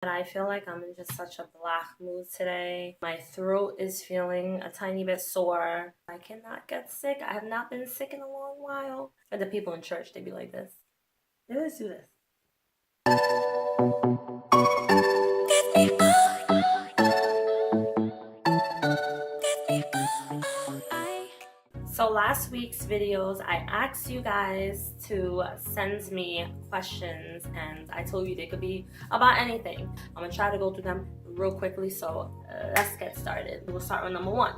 But I feel like I'm in just such a black mood today. My throat is feeling a tiny bit sore. I cannot get sick. I have not been sick in a long while. And the people in church, they be like this. They always do this. So last week's videos, I asked you guys to send me questions, and I told you they could be about anything. I'm gonna try to go through them real quickly, so let's get started. We'll start with number 1.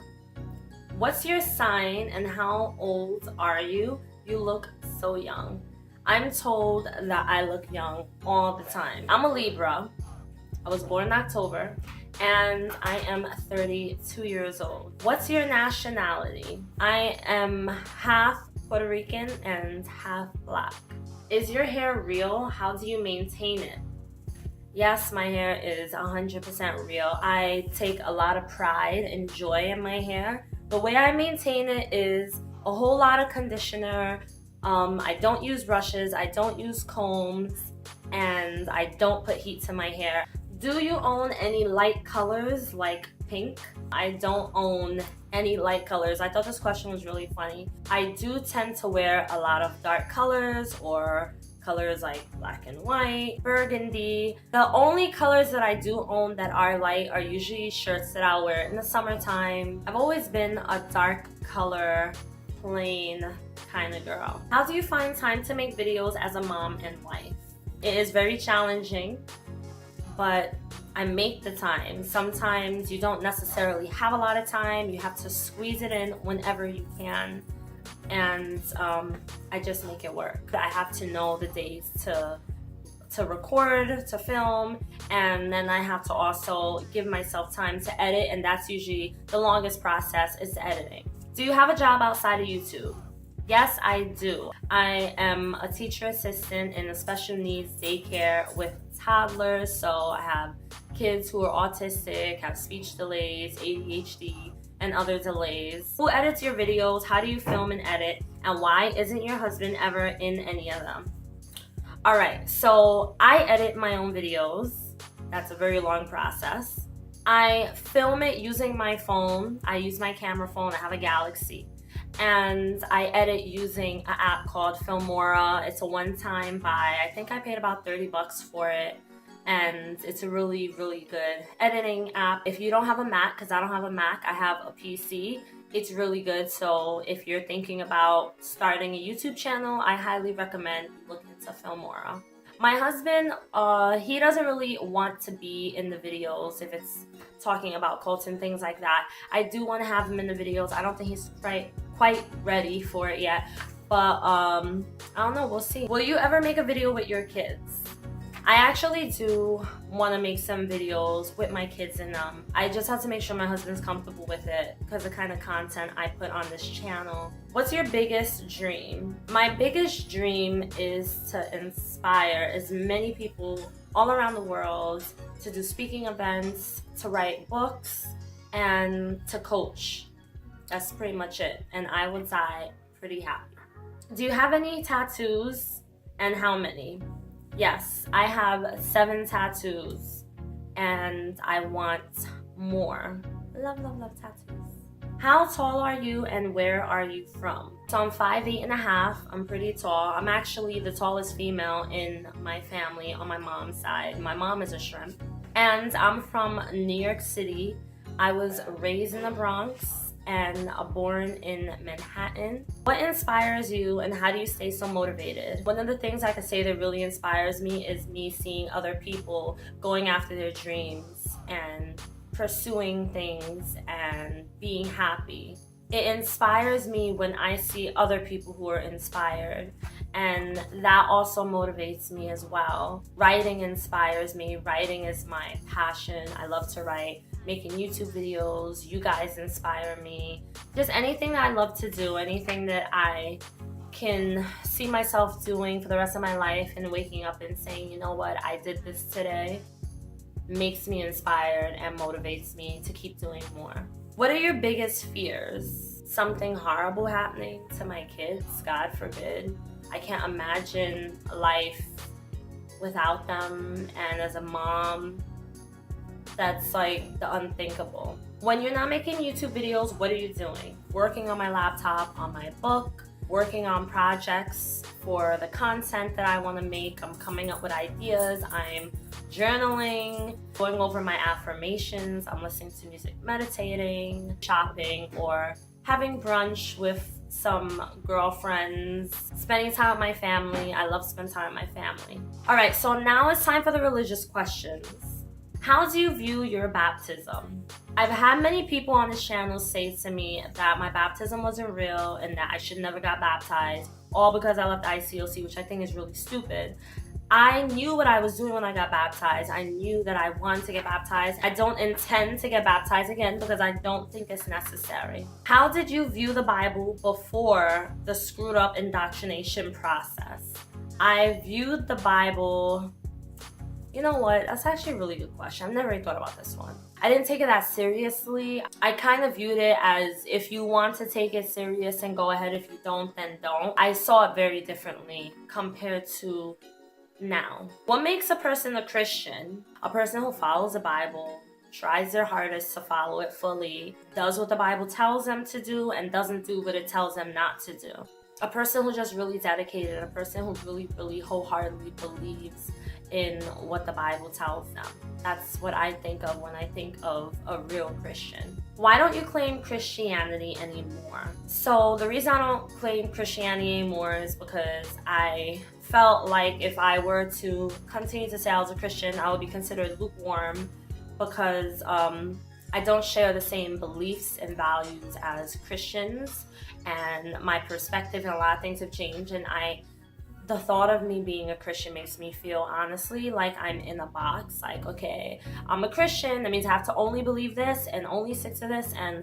What's your sign and how old are you? You look so young. I'm told that I look young all the time. I'm a Libra. I was born in October, and I am 32 years old. What's your nationality? I am half Puerto Rican and half black. Is your hair real? How do you maintain it? Yes, my hair is 100% real. I take a lot of pride and joy in my hair. The way I maintain it is a whole lot of conditioner. I don't use brushes, I don't use combs, and I don't put heat to my hair. Do you own any light colors like pink? I don't own any light colors. I thought this question was really funny. I do tend to wear a lot of dark colors or colors like black and white, burgundy. The only colors that I do own that are light are usually shirts that I'll wear in the summertime. I've always been a dark color, plain kind of girl. How do you find time to make videos as a mom and wife? It is very challenging, but I make the time. Sometimes you don't necessarily have a lot of time. You have to squeeze it in whenever you can. And I just make it work. I have to know the days to record, to film, and then I have to also give myself time to edit, and that's usually the longest process is editing. Do you have a job outside of YouTube? Yes, I do. I am a teacher assistant in a special needs daycare with toddlers, so I have kids who are autistic, have speech delays, ADHD, and other delays. Who edits your videos? How do you film and edit? And why isn't your husband ever in any of them? Alright, so I edit my own videos. That's a very long process. I film it using my phone. I use my camera phone. I have a Galaxy. And I edit using an app called Filmora. It's a one-time buy. I think I paid about 30 bucks for it. And it's a really, really good editing app. If you don't have a Mac, because I don't have a Mac, I have a PC, it's really good. So if you're thinking about starting a YouTube channel, I highly recommend looking into Filmora. My husband, he doesn't really want to be in the videos if it's talking about cults and things like that. I do want to have him in the videos. I don't think he's quite ready for it yet, but I don't know, we'll see. Will you ever make a video with your kids? I actually do want to make some videos with my kids in them. I just have to make sure my husband's comfortable with it because the kind of content I put on this channel. What's your biggest dream? My biggest dream is to inspire as many people all around the world to do speaking events, to write books, and to coach. That's pretty much it. And I would die pretty happy. Do you have any tattoos, and how many? Yes, I have 7 tattoos, and I want more. Love, love, love tattoos. How tall are you, and where are you from? So I'm 5'8.5". I'm pretty tall. I'm actually the tallest female in my family on my mom's side. My mom is a shrimp. And I'm from New York City. I was raised in the Bronx and born in Manhattan. What inspires you, and how do you stay so motivated? One of the things I could say that really inspires me is me seeing other people going after their dreams and pursuing things and being happy. It inspires me when I see other people who are inspired, and that also motivates me as well. Writing inspires me. Writing is my passion. I love to write. Making YouTube videos, you guys inspire me. Just anything that I love to do, anything that I can see myself doing for the rest of my life and waking up and saying, you know what, I did this today, makes me inspired and motivates me to keep doing more. What are your biggest fears? Something horrible happening to my kids, God forbid. I can't imagine life without them, and as a mom, That's like the unthinkable. When you're not making YouTube videos, what are you doing? Working on my laptop, on my book, working on projects for the content that I want to make. I'm coming up with ideas. I'm journaling, going over my affirmations. I'm listening to music, meditating, shopping, or having brunch with some girlfriends, spending time with my family. I love spending time with my family. All right, so now it's time for the religious questions. How do you view your baptism? I've had many people on this channel say to me that my baptism wasn't real and that I should never got baptized, all because I left ICOC, which I think is really stupid. I knew what I was doing when I got baptized. I knew that I wanted to get baptized. I don't intend to get baptized again because I don't think it's necessary. How did you view the Bible before the screwed up indoctrination process? I viewed the Bible... You know what? That's actually a really good question. I've never really thought about this one. I didn't take it that seriously. I kind of viewed it as if you want to take it serious and go ahead. If you don't, then don't. I saw it very differently compared to now. What makes a person a Christian? A person who follows the Bible, tries their hardest to follow it fully, does what the Bible tells them to do, and doesn't do what it tells them not to do. A person who's just really dedicated, a person who really, really wholeheartedly believes in what the Bible tells them. That's what I think of when I think of a real Christian. Why don't you claim Christianity anymore? So the reason I don't claim Christianity anymore is because I felt like if I were to continue to say I was a Christian, I would be considered lukewarm because I don't share the same beliefs and values as Christians, and my perspective and a lot of things have changed, and the thought of me being a Christian makes me feel, honestly, like I'm in a box. Like, okay, I'm a Christian, that means I have to only believe this and only stick to this. And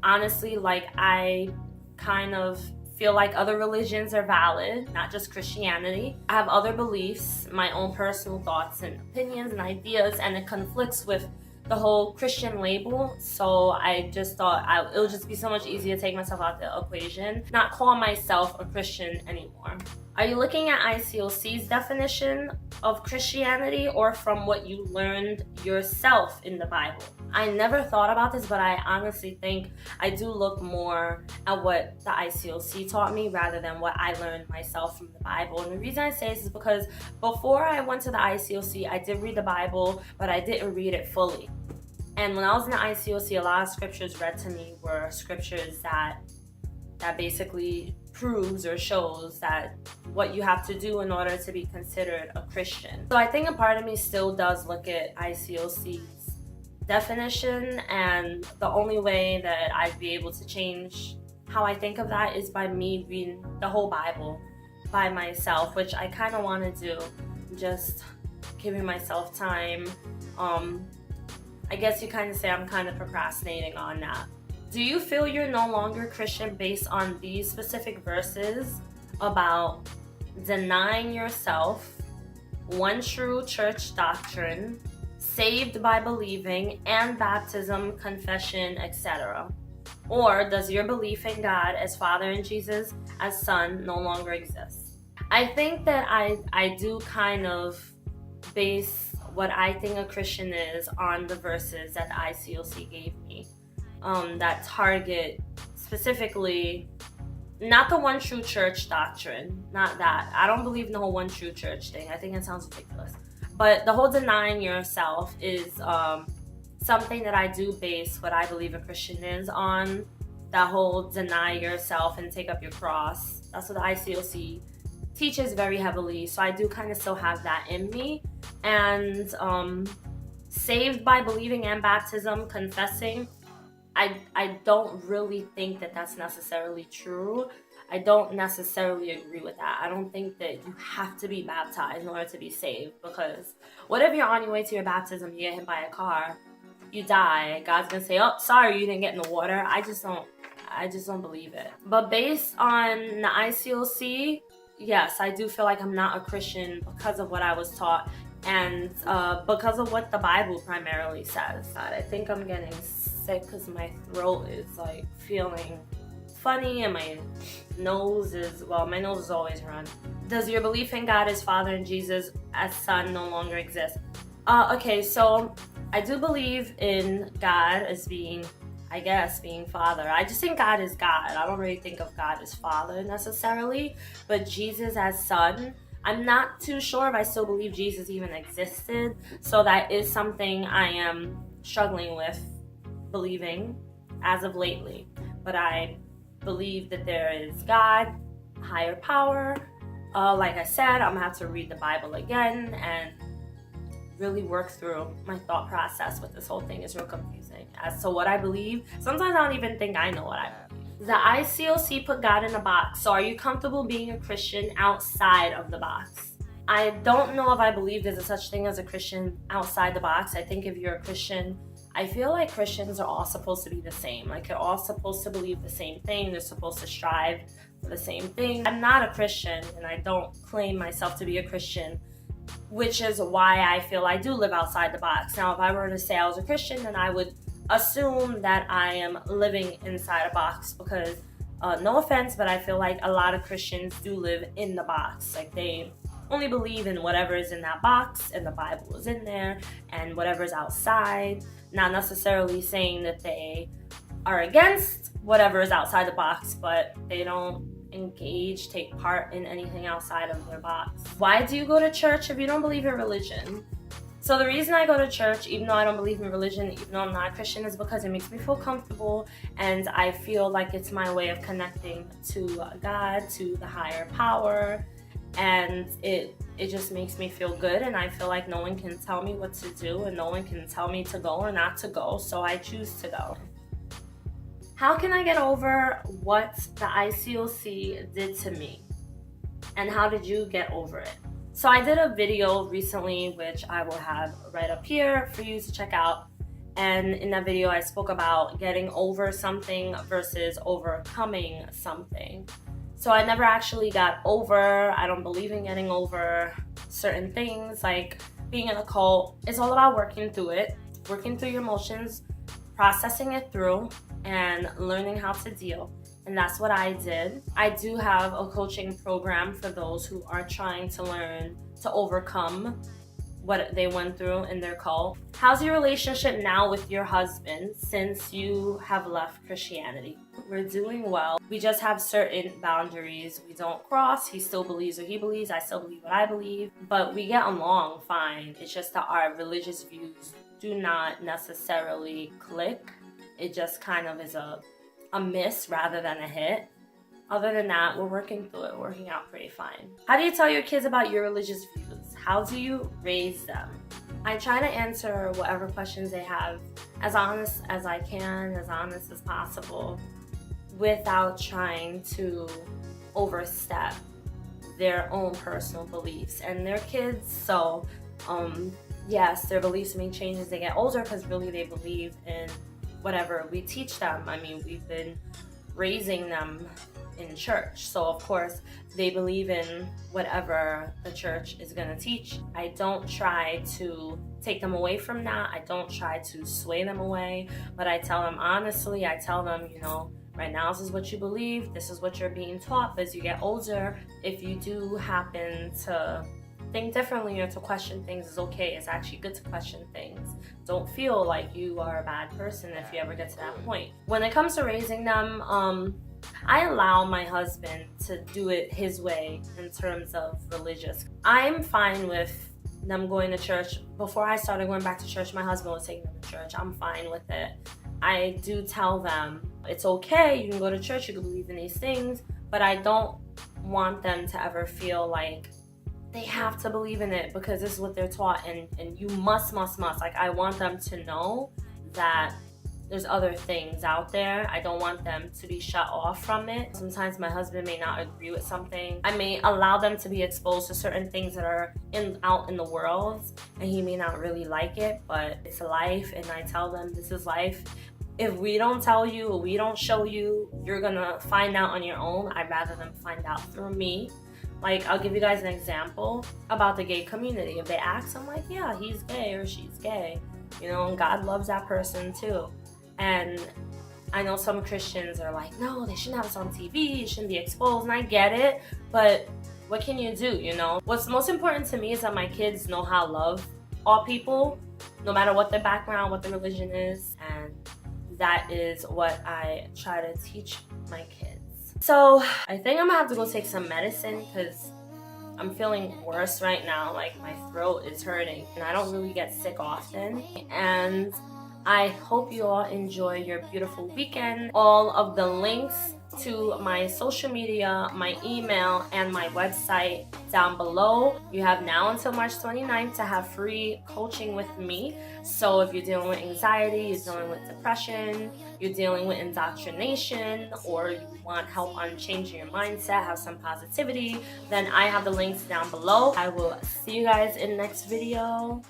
honestly, like, I kind of feel like other religions are valid, not just Christianity. I have other beliefs, my own personal thoughts and opinions and ideas, and it conflicts with the whole Christian label. So I just thought it would just be so much easier to take myself out the equation, not call myself a Christian anymore. Are you looking at ICOC's definition of Christianity or from what you learned yourself in the Bible? I never thought about this, but I honestly think I do look more at what the ICOC taught me rather than what I learned myself from the Bible. And the reason I say this is because before I went to the ICOC, I did read the Bible, but I didn't read it fully. And when I was in the ICOC, a lot of scriptures read to me were scriptures that basically proves or shows that what you have to do in order to be considered a Christian. So I think a part of me still does look at ICOC's definition, and the only way that I'd be able to change how I think of that is by me reading the whole Bible by myself, which I kind of want to do, just giving myself time. I guess you kind of say I'm kind of procrastinating on that. Do you feel you're no longer Christian based on these specific verses about denying yourself, one true church doctrine, saved by believing, and baptism, confession, etc.? Or does your belief in God as Father and Jesus as Son no longer exist? I think that I do kind of base what I think a Christian is on the verses that the ICOC gave me. That target specifically, not the one true church doctrine, not that. I don't believe in the whole one true church thing. I think it sounds ridiculous. But the whole denying yourself is something that I do base what I believe a Christian is on. That whole deny yourself and take up your cross. That's what the ICOC teaches very heavily. So I do kind of still have that in me. And saved by believing and baptism, confessing, I don't really think that that's necessarily true. I don't necessarily agree with that. I don't think that you have to be baptized in order to be saved, because what if you're on your way to your baptism, you get hit by a car, you die, God's gonna say, oh, sorry, you didn't get in the water. I just don't believe it. But based on the ICOC, yes, I do feel like I'm not a Christian because of what I was taught and because of what the Bible primarily says. God, I think I'm getting sick because my throat is like feeling funny and my nose is always run. Does your belief in God as Father and Jesus as Son no longer exist? Okay, so I do believe in God as being, I guess, being Father. I just think God is God. I don't really think of God as Father necessarily, but Jesus as Son. I'm not too sure if I still believe Jesus even existed, so that is something I am struggling with believing as of lately. But I believe that there is God, higher power. Like I said, I'm gonna have to read the Bible again and really work through my thought process with this whole thing. Is real confusing as to what I believe. Sometimes I don't even think I know what I believe. The ICOC put God in a box. So are you comfortable being a Christian outside of the box? I don't know if I believe there's a such thing as a Christian outside the box. I think if you're a Christian, I feel like Christians are all supposed to be the same. Like, they're all supposed to believe the same thing. They're supposed to strive for the same thing. I'm not a Christian, and I don't claim myself to be a Christian, which is why I feel I do live outside the box. Now, if I were to say I was a Christian, then I would assume that I am living inside a box because, no offense, but I feel like a lot of Christians do live in the box. Like, they only believe in whatever is in that box, and the Bible is in there, and whatever's outside. Not necessarily saying that they are against whatever is outside the box, but they don't engage, take part in anything outside of their box. Why do you go to church if you don't believe in religion? So the reason I go to church, even though I don't believe in religion, even though I'm not a Christian, is because it makes me feel comfortable, and I feel like it's my way of connecting to God, to the higher power, and it just makes me feel good, and I feel like no one can tell me what to do, and no one can tell me to go or not to go, so I choose to go. How can I get over what the ICOC did to me? And how did you get over it? So I did a video recently, which I will have right up here for you to check out. And in that video, I spoke about getting over something versus overcoming something. So I never actually got over. I don't believe in getting over certain things, like being in a cult. It's all about working through it, working through your emotions, processing it through, and learning how to deal. And that's what I did. I do have a coaching program for those who are trying to learn to overcome what they went through in their cult. How's your relationship now with your husband since you have left Christianity? We're doing well. We just have certain boundaries we don't cross. He still believes what he believes. I still believe what I believe. But we get along fine. It's just that our religious views do not necessarily click. It just kind of is a miss rather than a hit. Other than that, we're working through it, working out pretty fine. How do you tell your kids about your religious views? How do you raise them? I try to answer whatever questions they have as honest as I can, as honest as possible, without trying to overstep their own personal beliefs and their kids. So, yes, their beliefs may change as they get older because really they believe in whatever we teach them. I mean, we've been raising them in church, so of course they believe in whatever the church is going to teach. I don't try to take them away from that. I don't try to sway them away, but I tell them honestly. I tell them, you know, right now this is what you believe, this is what you're being taught. But as you get older, if you do happen to think differently or to question things, is okay. It's actually good to question things. Don't feel like you are a bad person if you ever get to that point. When it comes to raising them, I allow my husband to do it his way in terms of religious. I'm fine with them going to church. Before I started going back to church, my husband was taking them to church. I'm fine with it. I do tell them it's okay, you can go to church, you can believe in these things, but I don't want them to ever feel like they have to believe in it because this is what they're taught, and you must. Like, I want them to know that there's other things out there. I don't want them to be shut off from it. Sometimes my husband may not agree with something. I may allow them to be exposed to certain things that are out in the world, and he may not really like it, but it's life, and I tell them this is life. If we don't tell you, or we don't show you, you're gonna find out on your own. I'd rather them find out through me. Like, I'll give you guys an example about the gay community. If they ask, I'm like, yeah, he's gay or she's gay. You know, and God loves that person too. And I know some Christians are like, no, they shouldn't have us on TV, it shouldn't be exposed, and I get it, but what can you do, you know? What's most important to me is that my kids know how to love all people, no matter what their background, what their religion is, and that is what I try to teach my kids. So I think I'm gonna have to go take some medicine because I'm feeling worse right now. Like my throat is hurting and I don't really get sick often. And I hope you all enjoy your beautiful weekend. All of the links to my social media, my email, and my website down below. You have now until March 29th to have free coaching with me. So if you're dealing with anxiety, you're dealing with depression, you're dealing with indoctrination, or you want help on changing your mindset, have some positivity, then I have the links down below. I will see you guys in the next video.